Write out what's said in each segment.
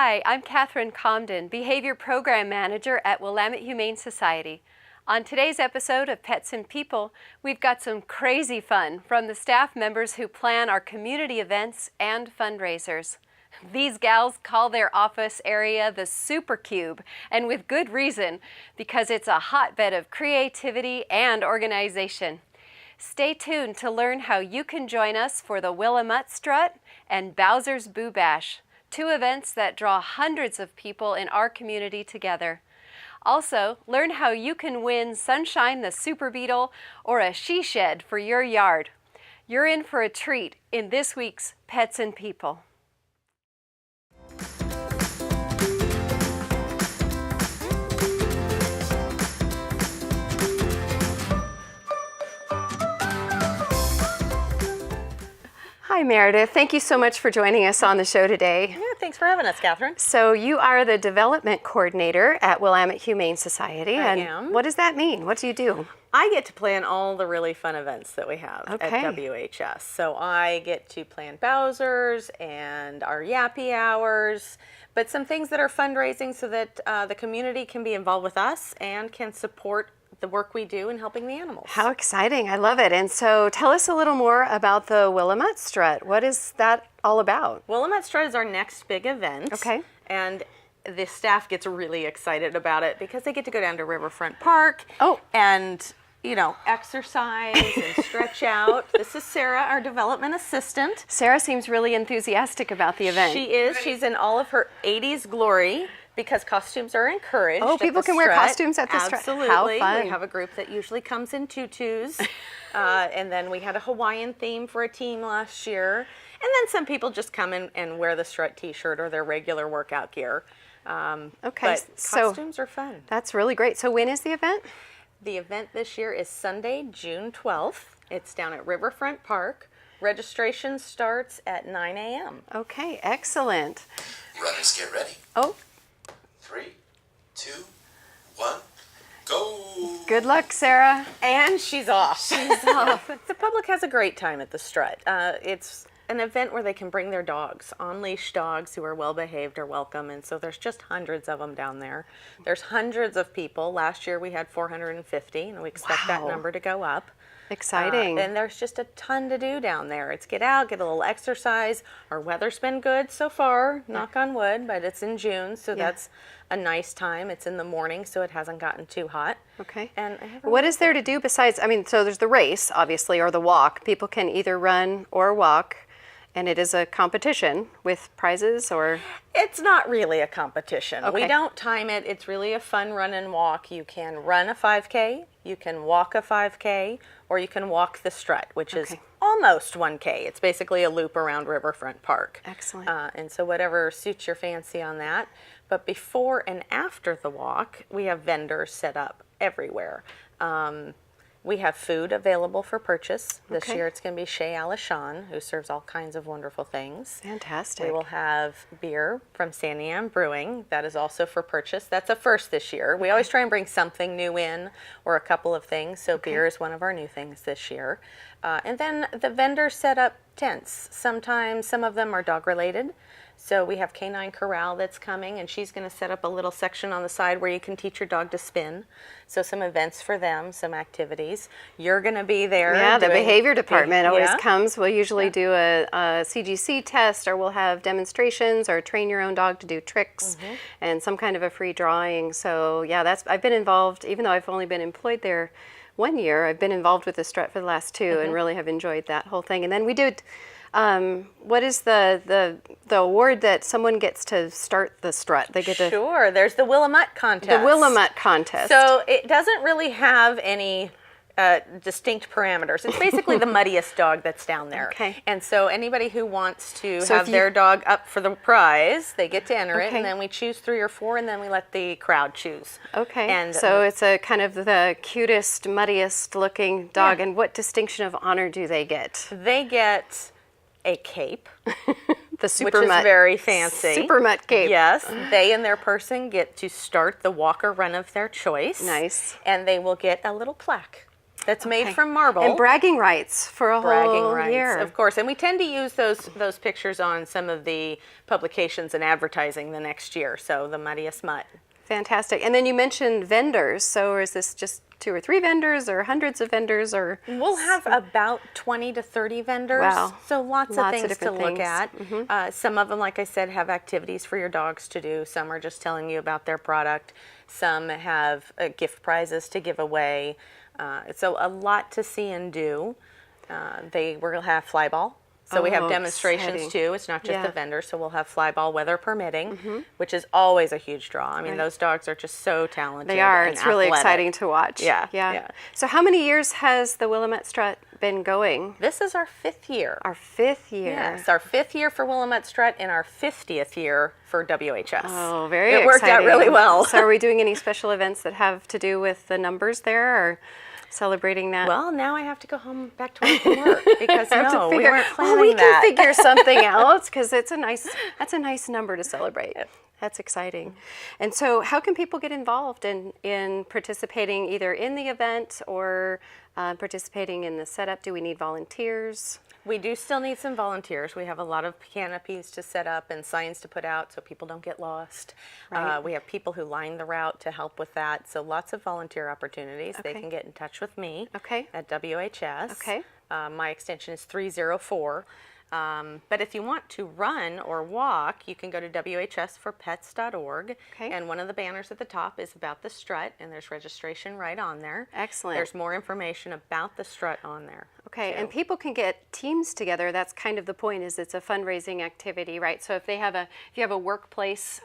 Hi, I'm Catherine Comden, Behavior Program Manager at Willamette Humane Society. On today's episode of Pets and People, we've got some crazy fun from the staff members who plan our community events and fundraisers. These gals call their office area the Super Cube, and with good reason, because it's a hotbed of creativity and organization. Stay tuned to learn how you can join us for the WillaMutt Strut and Bowser's Boo Bash, two events that draw hundreds of people in our community together. Also, learn how you can win Sunshine the Super Beetle or a she shed for your yard. You're in for a treat in this week's Pets and People. Hi Meredith, thank you so much for joining us on the show today. Yeah, thanks for having us, Catherine. So you are the development coordinator at Willamette Humane Society. I am. What does that mean? What do you do? I get to plan all the really fun events that we have Okay. at WHS. So I get to plan Bowser's and our Yappy Hours, but some things that are fundraising so that the community can be involved with us and can support the work we do in helping the animals. How exciting. I love it. And so tell us a little more about the WillaMutt Strut. What is that all about? WillaMutt Strut is our next big event. Okay. And the staff gets really excited about it because they get to go down to Riverfront Park and, you know, exercise and stretch out. This is Sarah, our development assistant. Sarah seems really enthusiastic about the event. She is. She's in all of her 80s glory because costumes are encouraged. Oh, people can wear costumes at the Strut. Absolutely. How fun. We have a group that usually comes in tutus. And then we had a Hawaiian theme for a team last year. And then some people just come in and wear the Strut t-shirt or their regular workout gear. Okay, But so costumes are fun. That's really great. So when is the event? The event this year is Sunday, June 12th. It's down at Riverfront Park. Registration starts at 9 a.m. Okay, excellent. Runners, get ready. Oh, 3, 2, 1, go! good luck, Sarah. And she's off. She's off. The public has a great time at the Strut. It's an event where they can bring their dogs. On-leash dogs who are well-behaved are welcome, and so there's just hundreds of them down there. There's hundreds of people. Last year we had 450, and we expect that Wow. number to go up. Exciting. And there's just a ton to do down there. It's get out, get a little exercise. Our weather's been good so far, knock on wood, but it's in June, so that's a nice time. It's in the morning, so it hasn't gotten too hot. Okay. And I have a What is there to do besides, so there's the race, obviously, or the walk. People can either run or walk, and it is a competition with prizes or... It's not really a competition. Okay. We don't time it. It's really a fun run and walk. You can run a 5K, you can walk a 5K, or you can walk the Strut, which is almost 1K. It's basically a loop around Riverfront Park. Excellent. And so whatever suits your fancy on that. But before and after the walk, we have vendors set up everywhere. We have food available for purchase. This Okay. year it's going to be Chez Alachon, who serves all kinds of wonderful things. Fantastic. We will have beer from Sandy Ann Brewing. That is also for purchase. That's a first this year. We always try and bring something new in or a couple of things. So beer is one of our new things this year. And then the vendors set up tents. Sometimes some of them are dog related. So we have Canine Corral that's coming, and she's going to set up a little section on the side where you can teach your dog to spin. So some events for them, some activities. You're going to be there. Yeah, the doing- behavior department always Yeah. comes. We'll usually do a CGC test, or we'll have demonstrations, or train your own dog to do tricks, and some kind of a free drawing. So yeah, I've been involved, even though I've only been employed there 1 year, I've been involved with the Strut for the last 2 and really have enjoyed that whole thing. And then we do, what is the award that someone gets to start the Strut? They get to, Sure, there's the WillaMutt contest. the WillaMutt contest. So it doesn't really have any distinct parameters. It's basically the muddiest dog that's down there. Okay. And so anybody who wants to So have if you- their dog up for the prize, they get to enter it, Okay. and then we choose 3 or 4, and then we let the crowd choose. Okay, And so it's a kind of the cutest, muddiest looking dog. Yeah. And what distinction of honor do they get? they get a cape, The super which mutt, is very fancy. super mutt cape. Yes, they and their person get to start the walk or run of their choice. Nice. And they will get a little plaque that's made from marble. And bragging rights for a whole year. Of course. And we tend to use those pictures on some of the publications and advertising the next year. So the Muddiest Mutt. Fantastic. And then you mentioned vendors. So is this just 2 or 3 vendors or hundreds of vendors? Or we'll have about 20 to 30 vendors. Wow. So lots of things to look things. at. Some of them, like I said, have activities for your dogs to do. Some are just telling you about their product. Some have gift prizes to give away. So a lot to see and do. We'll have flyball. So we have demonstrations exciting. too. It's not just the vendors. So we'll have flyball, weather permitting, which is always a huge draw. I mean, those dogs are just so talented. They are. And It's really athletic. exciting to watch. Yeah. So how many years has the WillaMutt Strut been going? This is our 5th year. Our 5th year. Yes, our 5th year for WillaMutt Strut and our 50th year for WHS. Oh, very exciting. It worked out really well. So are we doing any special events that have to do with the numbers there, or celebrating that? Well, now I have to go home back to work because we weren't planning we that. can figure something out because that's a nice number to celebrate. That's exciting. And so how can people get involved in participating either in the event or participating in the setup? Do we need volunteers? We do still need some volunteers. We have a lot of canopies to set up and signs to put out so people don't get lost. Right. We have people who line the route to help with that. So lots of volunteer opportunities. Okay. They can get in touch with me Okay. at WHS. Okay. My extension is 304. But if you want to run or walk, you can go to WHSforpets.org. Okay. And one of the banners at the top is about the strut, and there's registration right on there. Excellent. There's more information about the strut on there. Okay, too. and people can get teams together. That's kind of the point. Is it's a fundraising activity, right? So if you have a workplace,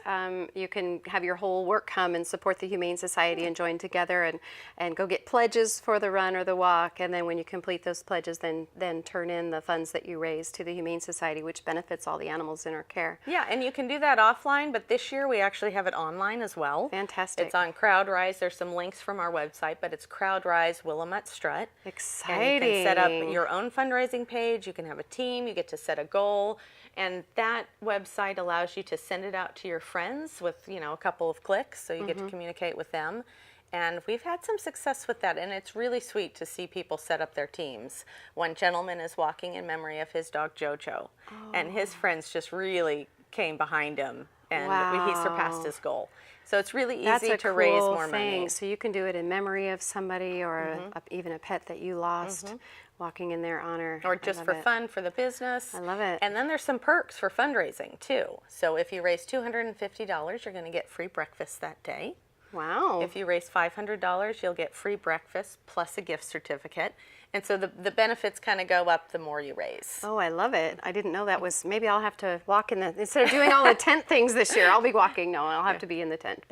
you can have your whole work come and support the Humane Society and join together and go get pledges for the run or the walk. And then when you complete those pledges, then turn in the funds that you raise to the Humane Society, which benefits all the animals in our care. Yeah, and you can do that offline, but this year we actually have it online as well. Fantastic. It's on CrowdRise. There's some links from our website, but it's CrowdRise WillaMutt Strut. Exciting. And you can set up your own fundraising page. You can have a team. You get to set a goal. And that website allows you to send it out to your friends with, a couple of clicks, so you get to communicate with them. And we've had some success with that, and it's really sweet to see people set up their teams. One gentleman is walking in memory of his dog Jojo, and his friends just really came behind him, and he surpassed his goal. So it's really easy to raise more money. So you can do it in memory of somebody or even a pet that you lost, walking in their honor. Or just for fun for the business. I love it. And then there's some perks for fundraising too. So if you raise $250, you're going to get free breakfast that day. Wow. If you raise $500, you'll get free breakfast plus a gift certificate. And so the benefits kind of go up the more you raise. Oh, I love it. I didn't know that was, maybe I'll have to walk in instead of doing all the tent things this year, I'll be walking. No, I'll have to be in the tent,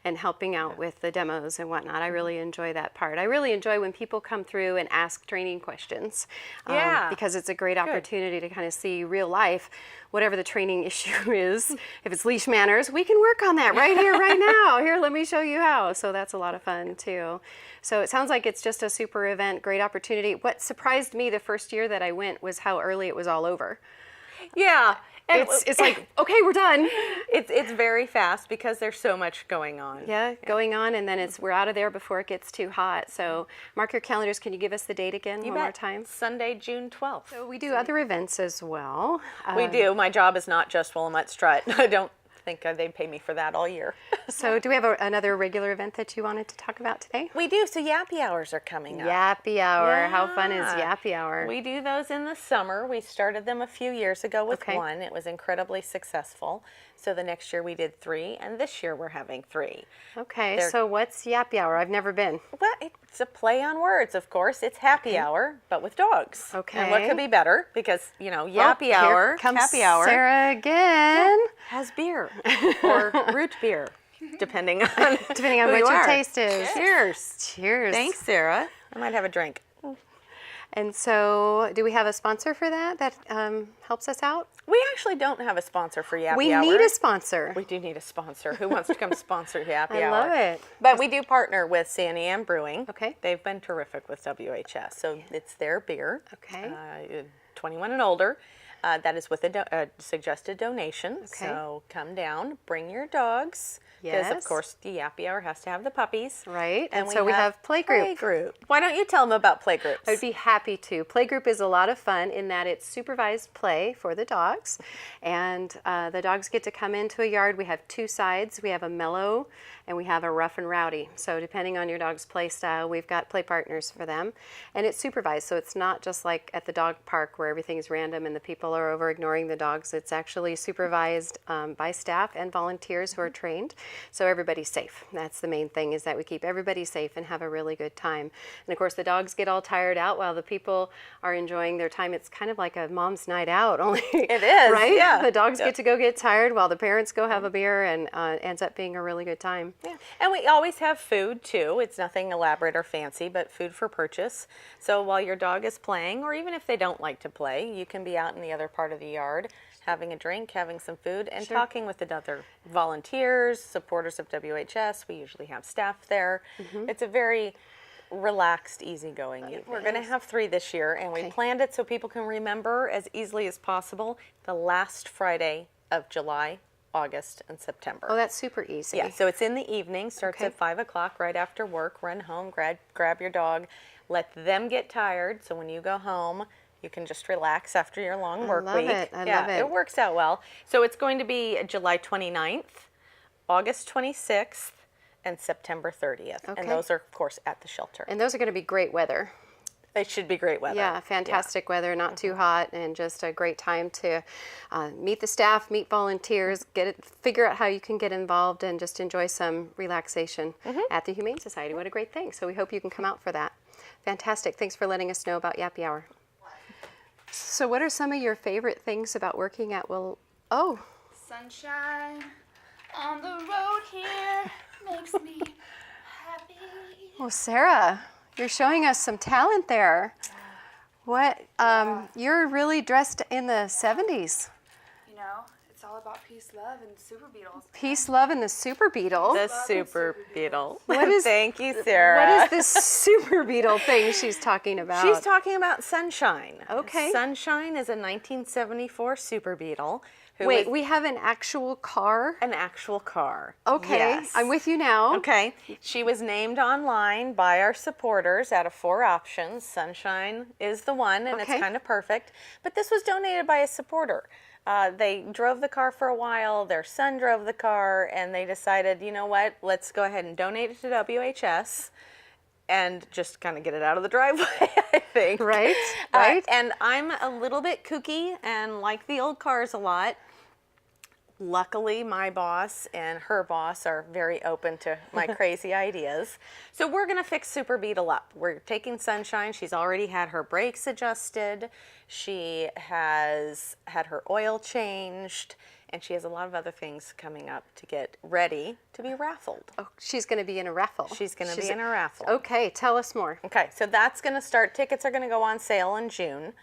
and helping out with the demos and whatnot. I really enjoy that part. I really enjoy when people come through and ask training questions. Because it's a great opportunity to kind of see real life, whatever the training issue is. If it's leash manners, we can work on that right here, right now. Here, let me show you how. So that's a lot of fun too. So it sounds like it's just a super event, great opportunity. What surprised me the first year that I went was how early it was all over. Yeah. And It's like, okay, we're done. It's very fast because there's so much going on. Yeah, going on, and then we're out of there before it gets too hot. So mark your calendars. Can you give us the date again one more time? Sunday, June 12th. So we do other events as well. We do. My job is not just WillaMutt Strut. I don't think they'd pay me for that all year. So do we have another regular event that you wanted to talk about today? We do. So Yappy Hours are coming up. Yappy Hour. Yeah. How fun is Yappy Hour? We do those in the summer. We started them a few years ago with Okay. one. It was incredibly successful. So the next year we did 3, and this year we're having 3. Okay, so what's Yappy Hour? I've never been. Well, it's a play on words, of course. It's happy hour, but with dogs. Okay. And what could be better? Because, Yappy Hour, Here comes happy hour, Sarah again. has beer or root beer, depending on Depending on who what you your are. taste is. Cheers. Cheers. Thanks, Sarah. I might have a drink. And so, do we have a sponsor for that helps us out? We actually don't have a sponsor for Yappy Hour. We need a sponsor. We do need a sponsor. Who wants to come sponsor Yappy I Hour? love it. But we do partner with Sandy Brewing. Okay. They've been terrific with WHS. So it's their beer. Okay. 21 and older. That is with a suggested donation. Okay. So come down, bring your dogs. Because, of Yes. course, the Yappy Hour has to have the puppies. Right, and so we have playgroup. Why don't you tell them about playgroups? I'd be happy to. Playgroup is a lot of fun in that it's supervised play for the dogs, and the dogs get to come into a yard. We have two sides. We have a mellow and we have a rough and rowdy. So depending on your dog's play style, we've got play partners for them, and it's supervised. So it's not just like at the dog park where everything's random and the people are over ignoring the dogs. It's actually supervised by staff and volunteers who are trained, so everybody's safe. That's the main thing, is that we keep everybody safe and have a really good time. And of course, the dogs get all tired out while the people are enjoying their time. It's kind of like a mom's night out, only It is, right? yeah. The dogs get to go get tired while the parents go have a beer, and ends up being a really good time. Yeah, and we always have food too. It's nothing elaborate or fancy, but food for purchase. So while your dog is playing, or even if they don't like to play, you can be out in the other part of the yard having a drink, having some food, and Sure. talking with the other volunteers, supporters of WHS. We usually have staff there. It's a very relaxed, easygoing evening. We're going to have 3 this year, and we Okay. planned it so people can remember as easily as possible the last Friday of July, August, and September. Oh, that's super easy. Yeah, so it's in the evening, starts Okay. at 5 o'clock right after work. Run home, grab your dog, let them get tired, so when you go home, you can just relax after your long work love week. it. I yeah, love it. It works out well. So it's going to be July 29th, August 26th, and September 30th. Okay. And those are, of course, at the shelter. And those are going to be great weather. It should be great weather. Yeah, fantastic weather, not too hot, and just a great time to meet the staff, meet volunteers, figure out how you can get involved, and just enjoy some relaxation at the Humane Society. What a great thing. So we hope you can come out for that. Fantastic. Thanks for letting us know about Yappy Hour. So what are some of your favorite things about working at Oh, Sunshine on the road here makes me happy. well, Sarah, you're showing us some talent there. What, you're really dressed in the 70s. You know, it's all about peace, love, and super beetles. Peace, Love, and the Super Beetle. The Super Beetle. What is- Thank you, Sarah. What is this Super Beetle thing she's talking about? She's talking about Sunshine. Okay. Sunshine is a 1974 Super Beetle. Wait, we have an actual car? An actual car. Okay, Yes. I'm with you now. Okay. She was named online by our supporters out of 4 options. Sunshine is the one, and Okay. it's kind of perfect. But this was donated by a supporter. They drove the car for a while. Their son drove the car, and they decided, you know what? Let's go ahead and donate it to WHS. And just kind of get it out of the driveway, I think. Right, right. And I'm a little bit kooky and like the old cars a lot. Luckily, my boss and her boss are very open to my crazy ideas. So we're going to fix Super Beetle up. We're taking Sunshine. She's already had her brakes adjusted. She has had her oil changed. And she has a lot of other things coming up to get ready to be raffled. Oh, she's going to be in a raffle. She's going to be in a raffle. Okay, tell us more. Okay, so that's going to start. Tickets are going to go on sale in June.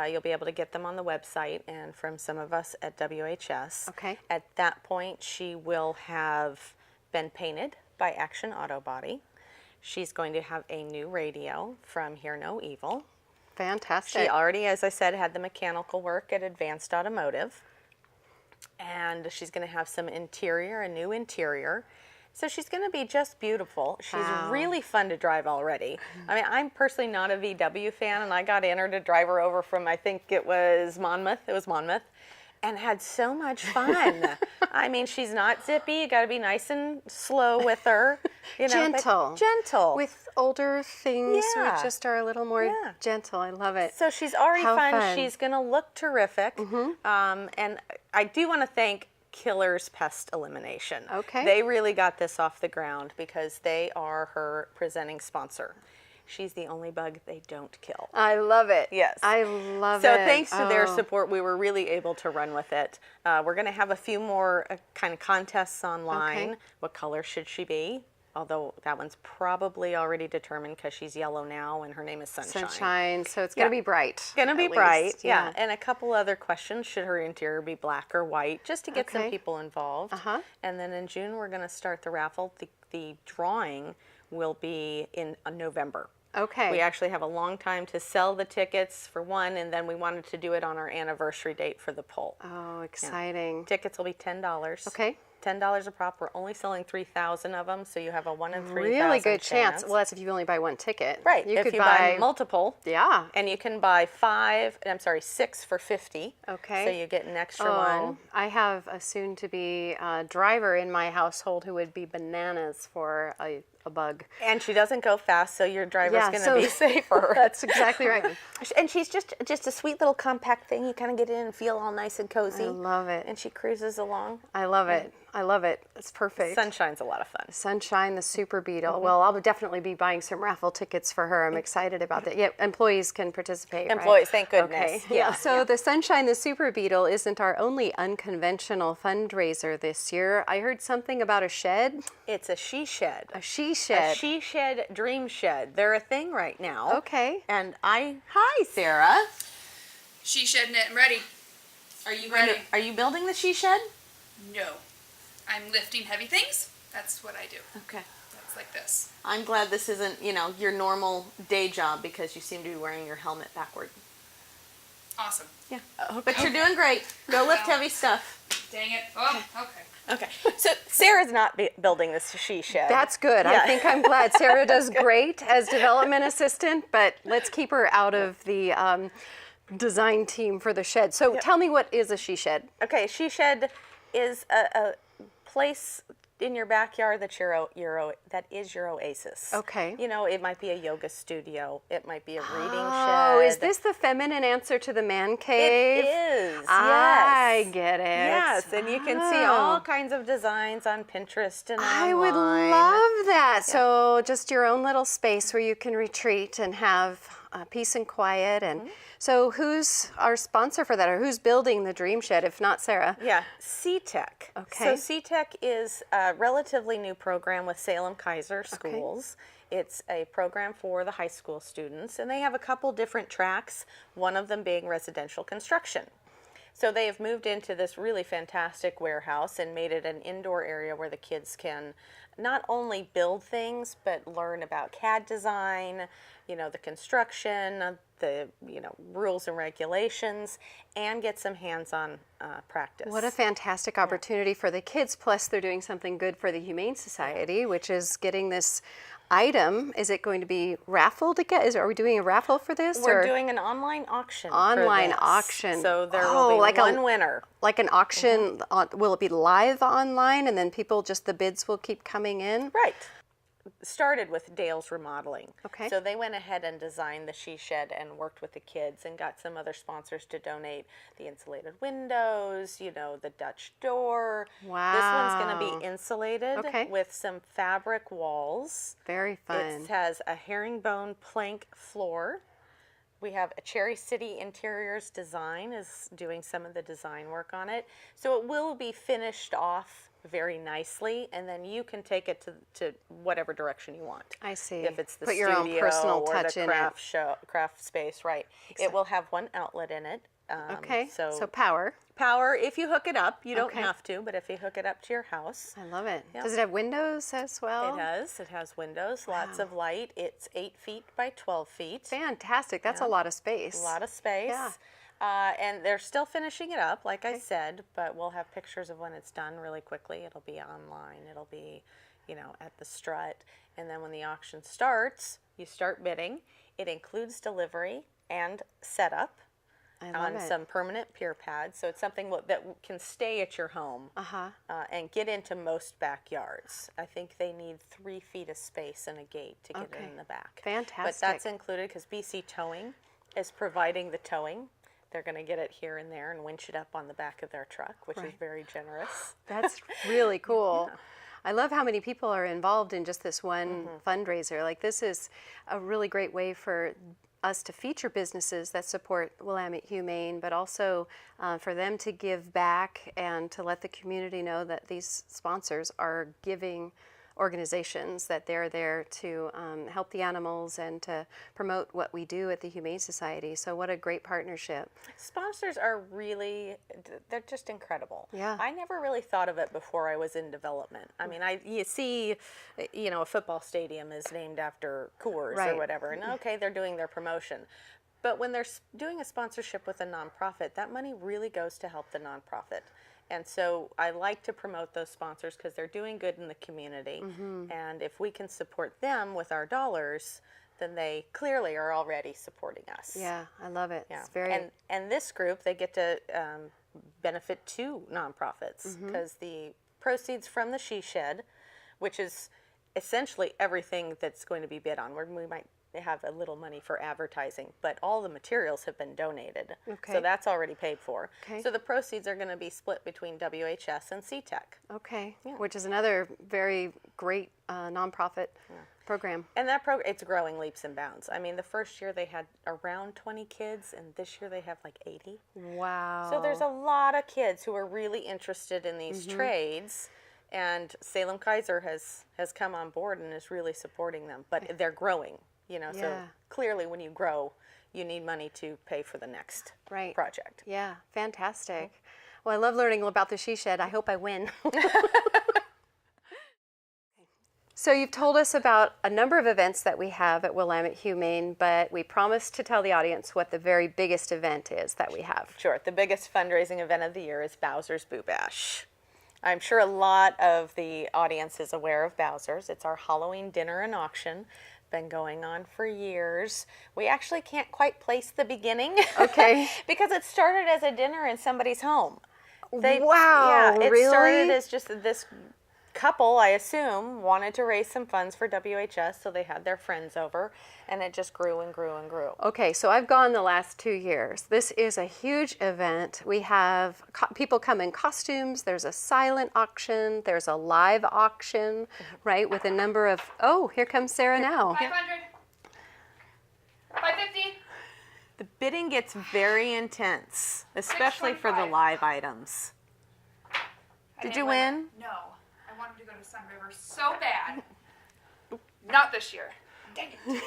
You'll be able to get them on the website and from some of us at WHS. Okay. At that point, she will have been painted by Action Auto Body. She's going to have a new radio from Hear No Evil. Fantastic. She already, as I said, had the mechanical work at Advanced Automotive. And she's going to have some interior, a new interior. So she's going to be just beautiful. She's Wow. really fun to drive already. I mean, I'm personally not a VW fan, and I got entered to drive her over from, I think it was Monmouth. It was Monmouth. And had so much fun. I mean, she's not zippy. You got to be nice and slow with her. You know, but Gentle. gentle. With older things, Yeah. we just are a little more Yeah. gentle. I love it. So she's already How fun. fun. She's going to look terrific. And I do want to thank Killer's Pest Elimination. Okay. They really got this off the ground because they are her presenting sponsor. She's the only bug they don't kill. I love it. Yes. I love So it. thanks to their Oh. support, we were really able to run with it. We're going to have a few more kind of contests online. Okay. What color should she be? Although that one's probably already determined because she's yellow now and her name is Sunshine. Sunshine, so it's going to Yeah. be bright. Going to be at bright, least. yeah. And a couple other questions. Should her interior be black or white? Just to get some Okay. people involved. Uh-huh. And then in June, we're going to start the raffle. The drawing will be in November. Okay. We actually have a long time to sell the tickets for one, and then we wanted to do it on our anniversary date for the poll. Oh, exciting. Tickets will be $10. Okay. $10 a pop. We're only selling 3,000 of them, so you have a 1 in 3,000 Really good chance. Well, that's if you only buy one ticket. Right. You if could you buy multiple. Yeah. And you can buy 6 for 50. Okay. So you get an extra Oh, one. I have a soon-to-be driver in my household who would be bananas for a bug. And she doesn't go fast, so your driver's Yeah, going to so- be safer. That's exactly right. And she's just a sweet little compact thing. You kind of get in and feel all nice and cozy. I love it. And she cruises along. I love it. I love it. It's perfect. Sunshine's a lot of fun. Sunshine, the Super Beetle. Well, I'll definitely be buying some raffle tickets for her. I'm excited about that. Yeah, employees can participate. Employees, right? thank goodness. Okay. Yeah. So the Sunshine, the Super Beetle isn't our only unconventional fundraiser this year. I heard something about a shed. It's a she shed. A she shed. A she shed, dream shed. They're a thing right now. Okay. And hi, Sarah. She shedding it and ready. Are you building the she shed? No. I'm lifting heavy things. That's what I do. Okay. That's like this. I'm glad this isn't, your normal day job because you seem to be wearing your helmet backward. Awesome. Yeah. But you're doing great. Go lift Well. heavy stuff. Dang it. Oh, okay. Okay. So Sarah's not building this she shed. That's good. I Yeah. think I'm glad. Sarah does great as development assistant, but let's keep her out of the design team for the shed. So tell me, what is a she shed? Okay, she shed is a place in your backyard that that is your oasis. Okay. It might be a yoga studio. It might be a reading Oh, shed. is this the feminine answer to the man cave? It is. I Yes. get it. Yes, and you can see all kinds of designs on Pinterest and I would online. love that. So just your own little space where you can retreat and have peace and quiet. And so who's our sponsor for that, or who's building the Dream Shed, if not Sarah? Yeah, C-Tech. Okay. So C-Tech is a relatively new program with Salem Kaiser Schools. It's a program for the high school students, and they have a couple different tracks, one of them being residential construction. So they have moved into this really fantastic warehouse and made it an indoor area where the kids can not only build things, but learn about CAD design, the construction, the rules and regulations, and get some hands-on practice. What a fantastic opportunity for the kids. Plus, they're doing something good for the Humane Society, which is getting this item. Is it going to be raffled again? Are we doing a raffle for this? We're or? doing an online auction. Online for this. auction. So there will be like one winner. Like an auction, will it be live online, and then the bids will keep coming in? Right. Started with Dale's Remodeling. Okay. So they went ahead and designed the she shed and worked with the kids and got some other sponsors to donate the insulated windows, the Dutch door. Wow. This one's going to be insulated Okay. with some fabric walls. Very fun. It has a herringbone plank floor. We have a Cherry City Interiors Design is doing some of the design work on it. So it will be finished off very nicely, and then you can take it to whatever direction you want. I see. If it's the Put your own studio personal or touch the in craft space, right. It will have one outlet in it. Okay. So power. power, if you hook it up, you don't Okay. have to, but if you hook it up to your house. I love it. Yep. Does it have windows as well? It does. It has windows, lots of light. It's 8 feet by 12 feet. Fantastic. That's a lot of space. A lot of space. Yeah. And they're still finishing it up, like I said, but we'll have pictures of when it's done really quickly. It'll be online. It'll be, at the Strut. And then when the auction starts, you start bidding. It includes delivery and setup I love on it. some permanent pier pads. So it's something that can stay at your home and get into most backyards. I think they need 3 feet of space and a gate to get it in the back. Fantastic. But that's included because BC Towing is providing the towing. They're going to get it here and there and winch it up on the back of their truck, which is very generous. That's really cool. I love how many people are involved in just this one fundraiser. Like, this is a really great way for us to feature businesses that support Willamette Humane, but also for them to give back and to let the community know that these sponsors are giving organizations that they're there to help the animals and to promote what we do at the Humane Society. So what a great partnership. Sponsors are really, they're just incredible. Yeah. I never really thought of it before I was in development. I mean, you see, a football stadium is named after Coors Right. or whatever, and okay, they're doing their promotion. But when they're doing a sponsorship with a nonprofit, that money really goes to help the nonprofit. And so I like to promote those sponsors because they're doing good in the community. And if we can support them with our dollars, then they clearly are already supporting us. Yeah, I love it. Yeah. It's very And this group, they get to benefit two nonprofits because the proceeds from the She Shed, which is essentially everything that's going to be bid on, where we might have a little money for advertising, but all the materials have been donated. Okay. So that's already paid for. Okay. So the proceeds are going to be split between WHS and CTEC. okay, which is another very great nonprofit program. And that program, it's growing leaps and bounds. I mean, the first year they had around 20 kids, and this year they have like 80. Wow. So there's a lot of kids who are really interested in these trades, and Salem Kaiser has come on board and is really supporting them. But they're growing, So Yeah. clearly, when you grow, you need money to pay for the next Right. project. Yeah, fantastic. Well, I love learning about the She Shed. I hope I win. So you've told us about a number of events that we have at Willamette Humane, but we promised to tell the audience what the very biggest event is that we have. Sure. The biggest fundraising event of the year is Bowser's Boo Bash. I'm sure a lot of the audience is aware of Bowser's. It's our Halloween dinner and auction. Been going on for years. We actually can't quite place the beginning. Okay. Because it started as a dinner in somebody's home. Wow, Yeah, it really? started as just this couple, I assume, wanted to raise some funds for WHS, so they had their friends over, and it just grew and grew and grew. Okay, so I've gone the last 2 years. This is a huge event. We have people come in costumes. There's a silent auction. There's a live auction, right, with a number of, oh, here comes Sarah now. 500. 550. The bidding gets very intense, especially for the 625. live items. I Did didn't you win. win? No. I wanted to go to Sun River so bad. Not this year. Dang it.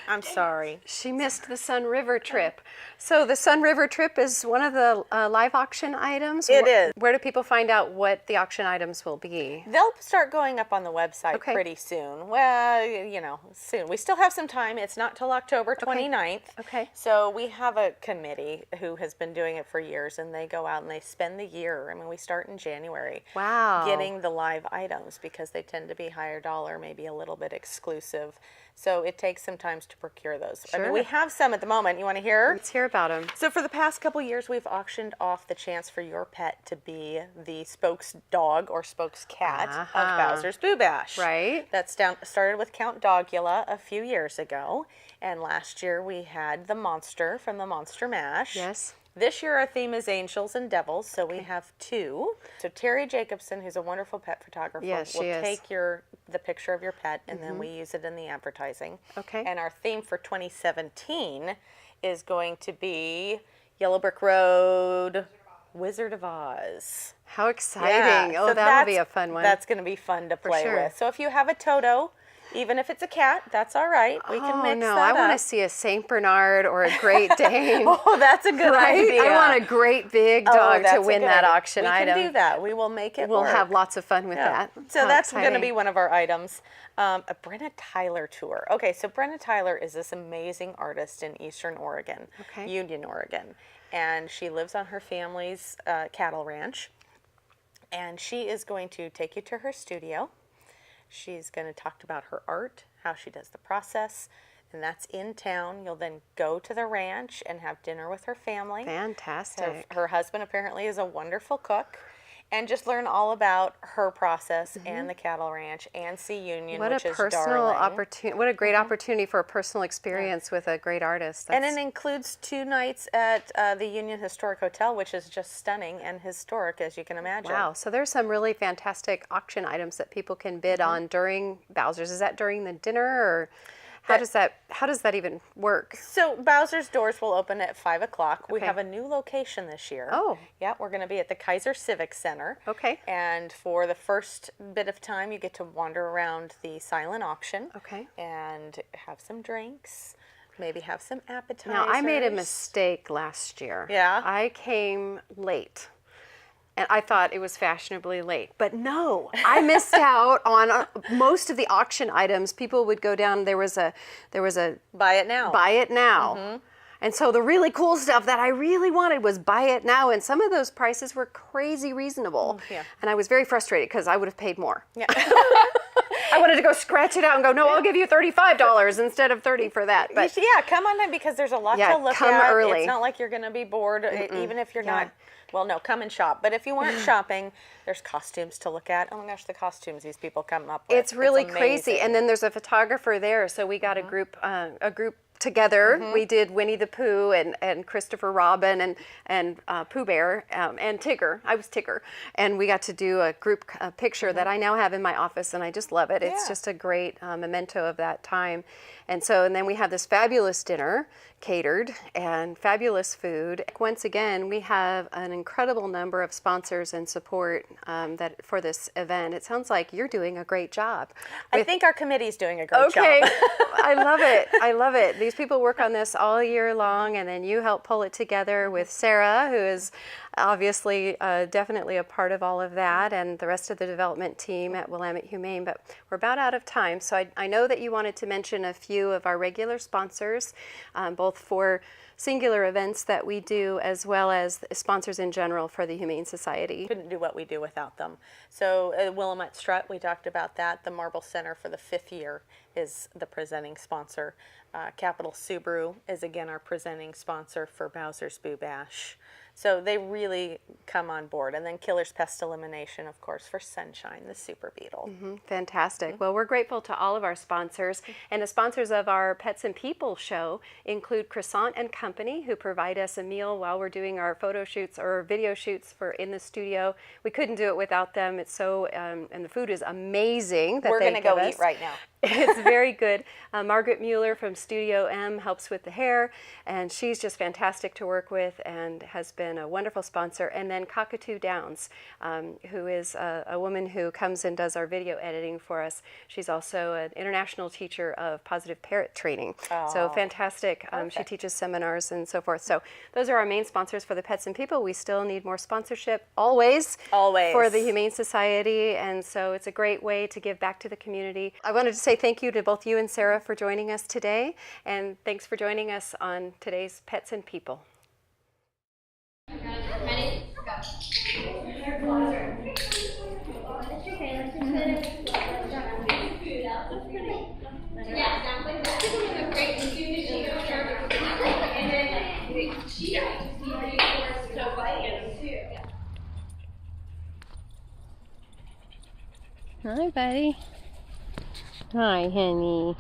I'm sorry. She missed the Sun River trip. So the Sun River trip is one of the live auction items? It is. Where do people find out what the auction items will be? They'll start going up on the website Okay. pretty soon. Well, soon. We still have some time. It's not till October 29th. Okay. So we have a committee who has been doing it for years, and they go out and they spend the year. I mean, we start in January. Wow. Getting the live items because they tend to be higher dollar, maybe a little bit exclusive. So it takes some time to procure those. I mean, Sure. we have some at the moment. You want to hear? Let's hear about them. So for the past couple years, we've auctioned off the chance for your pet to be the spokes dog or spokes cat Uh-huh. of Bowser's Boo Bash. Right. That's started with Count Dogula a few years ago. And last year we had the monster from the Monster Mash. Yes. This year our theme is angels and devils, so we have two. So Terry Jacobson, who's a wonderful pet photographer, Yes, will she is. take the picture of your pet, and then we use it in the advertising. Okay. And our theme for 2017 is going to be Yellow Brick Road, Wizard of Oz. How exciting. Oh, so that'll be a fun one. That's going to be fun to play sure. with. So if you have a Toto, even if it's a cat, that's all right. We can mix no, that I want up. to see a Saint Bernard or a Great Dane. Oh, that's a good right? idea. I want a great big Oh, dog that's to a win good that idea. auction we item. can do that. We will make it We'll work. have lots of fun with Yeah. that. So How that's going to exciting. be one of our items. A Brenna Tyler tour. Okay, so Brenna Tyler is this amazing artist in Eastern Oregon, Okay. Union, Oregon. And she lives on her family's cattle ranch. And she is going to take you to her studio. She's going to talk about her art, how she does the process, and that's in town. You'll then go to the ranch and have dinner with her family. Fantastic. Her husband apparently is a wonderful cook, and just learn all about her process and the cattle ranch and see Union, What which a is personal darling. opportunity! What a great opportunity for a personal experience with a great artist. And That's- it includes 2 nights at the Union Historic Hotel, which is just stunning and historic, as you can imagine. wow. So there's some really fantastic auction items that people can bid on during Bowser's. Is that during the dinner or? How does that even work? So Bowser's doors will open at 5 o'clock. We Okay. have a new location this year. Oh. Yeah, we're going to be at the Kaiser Civic Center. Okay. And for the first bit of time, you get to wander around the silent auction. Okay. And have some drinks, maybe have some appetizers. Now, I made a mistake last year. Yeah? I came late. And I thought it was fashionably late. But no, I missed out on most of the auction items. People would go down, there was a Buy it now. buy it now. And so the really cool stuff that I really wanted was buy it now. And some of those prices were crazy reasonable. Yeah. And I was very frustrated because I would have paid more. Yeah. I wanted to go scratch it out and go, no, I'll give you $35 instead of $30 for that. But Yeah, come on in because there's a lot Yeah, to look come at. early. It's not like you're going to be bored, even if you're Yeah. not. Well, no, come and shop. But if you weren't shopping, there's costumes to look at. Oh my gosh, the costumes these people come up with. it's really crazy. amazing. And then there's a photographer there. So we got a group together. We did Winnie the Pooh and Christopher Robin and Pooh Bear and Tigger. I was Tigger. And we got to do a group picture that I now have in my office, and I just love it. It's Yeah. just a great memento of that time. And then we have this fabulous dinner catered and fabulous food. Once again, we have an incredible number of sponsors and support that for this event. It sounds like you're doing a great job. I think our committee's doing a great Okay, job. I love it. I love it. These people work on this all year long, and then you help pull it together with Sarah, who is obviously definitely a part of all of that, and the rest of the development team at Willamette Humane. But we're about out of time, so I know that you wanted to mention a few of our regular sponsors, both for singular events that we do as well as sponsors in general for the Humane Society. Couldn't do what we do without them. So WillaMutt Strut, we talked about that. The Marble Center for the 5th year is the presenting sponsor. Capital Subaru is again our presenting sponsor for Bowser's Boo Bash. So they really come on board. And then Killer's Pest Elimination, of course, for Sunshine, the super beetle. Fantastic. Well, we're grateful to all of our sponsors. And the sponsors of our Pets and People show include Croissant and Company, who provide us a meal while we're doing our photo shoots or video shoots for in the studio. We couldn't do it without them. It's so, and the food is amazing that We're they going to go give eat us. right now. It's very good. Margaret Mueller from Studio M helps with the hair, and she's just fantastic to work with and has been a wonderful sponsor. And then Cockatoo Downs, who is a woman who comes and does our video editing for us. She's also an international teacher of positive parrot training. So fantastic. She teaches seminars and so forth. So those are our main sponsors for the Pets and People. We still need more sponsorship always for the Humane Society, and so it's a great way to give back to the community. I wanted to say thank you to both you and Sarah for joining us today, and thanks for joining us on today's Pets and People. Ready? Hi, buddy. Hi, honey.